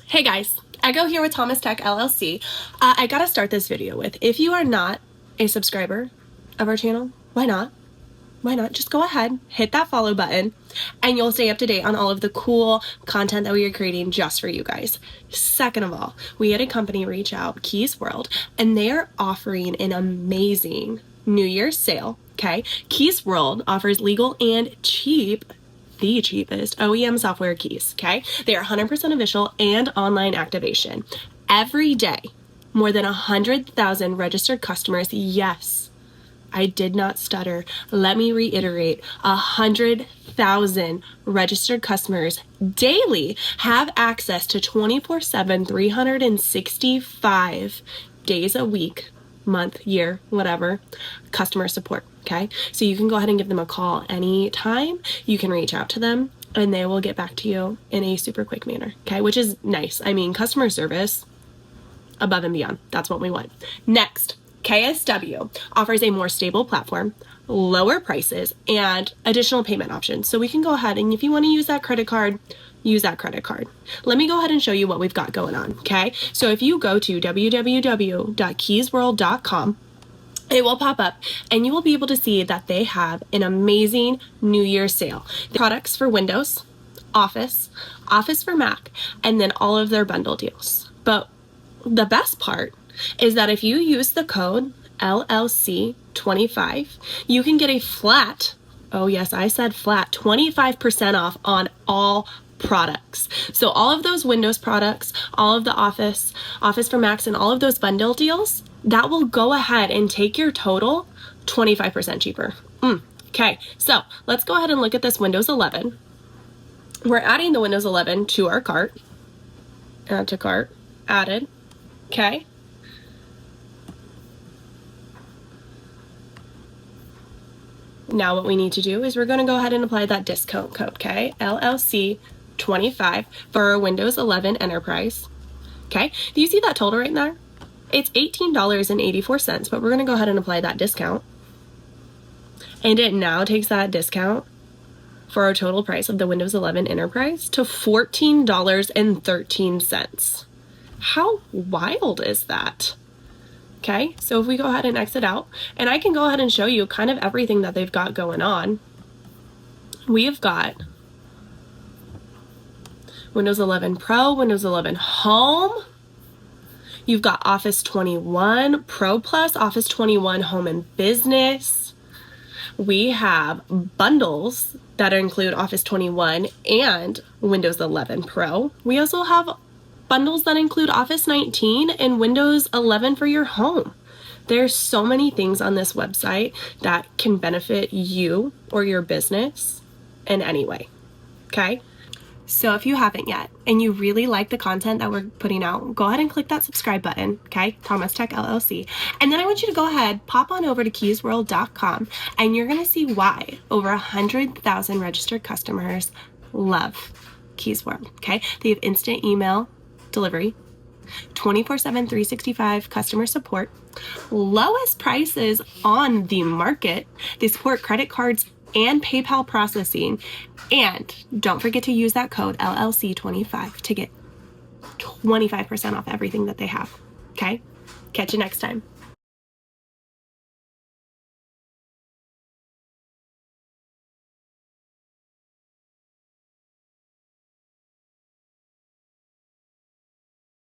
Hey guys, Echo here with Thomas Tech LLC. I gotta start this video with, if you are not a subscriber of our channel, why not? Just go ahead, hit that follow button, and you'll stay up to date on all of the cool content that we are creating just for you guys. Second of all, we had a company reach out, Keysworlds, and they are offering an amazing New Year's sale, okay? Keysworlds offers legal and the cheapest OEM software keys, okay? They are 100% official and online activation. Every day, more than 100,000 registered customers, yes, I did not stutter. Let me reiterate, 100,000 registered customers daily have access to 24/7, 365 days a week, month, year, whatever, customer support, okay? So you can go ahead and give them a call anytime. You can reach out to them and they will get back to you in a super quick manner, okay? Which is nice. I mean, customer service above and beyond. That's what we want. Next, KSW offers a more stable platform, lower prices, and additional payment options. So we can go ahead and if you want to use that credit card, use that credit card. Let me go ahead and show you what we've got going on, okay? So if you go to www.keysworld.com, it will pop up and you will be able to see that they have an amazing New Year's sale. Products for Windows, Office for Mac, and then all of their bundle deals. But the best part is that if you use the code LLC25, you can get a flat, oh yes, I said flat, 25% off on all products. So all of those Windows products, all of the Office for Macs, and all of those bundle deals, that will go ahead and take your total 25% cheaper. Okay, so let's go ahead and look at this Windows 11. We're adding the Windows 11 to our cart. Add to cart, added, okay. Now what we need to do is we're going to go ahead and apply that discount code, okay? LLC25 for our Windows 11 Enterprise, okay? Do you see that total right there? It's $18.84, but we're going to go ahead and apply that discount. And it now takes that discount for our total price of the Windows 11 Enterprise to $14.13. How wild is that? Okay, so if we go ahead and exit out, and I can go ahead and show you kind of everything that they've got going on. We have got Windows 11 Pro, Windows 11 Home. You've got Office 21 Pro Plus, Office 21 Home and Business. We have bundles that include Office 21 and Windows 11 Pro. We also have bundles that include Office 19 and Windows 11 for your home. There's so many things on this website that can benefit you or your business in any way, okay? So if you haven't yet and you really like the content that we're putting out, go ahead and click that subscribe button, okay? Thomas Tech LLC. And then I want you to go ahead, pop on over to keysworld.com, and you're gonna see why over 100,000 registered customers love Keysworld, okay? They have instant email delivery, 24/7, 365 customer support, lowest prices on the market. They support credit cards and PayPal processing. And don't forget to use that code LLC25 to get 25% off everything that they have. Okay? Catch you next time.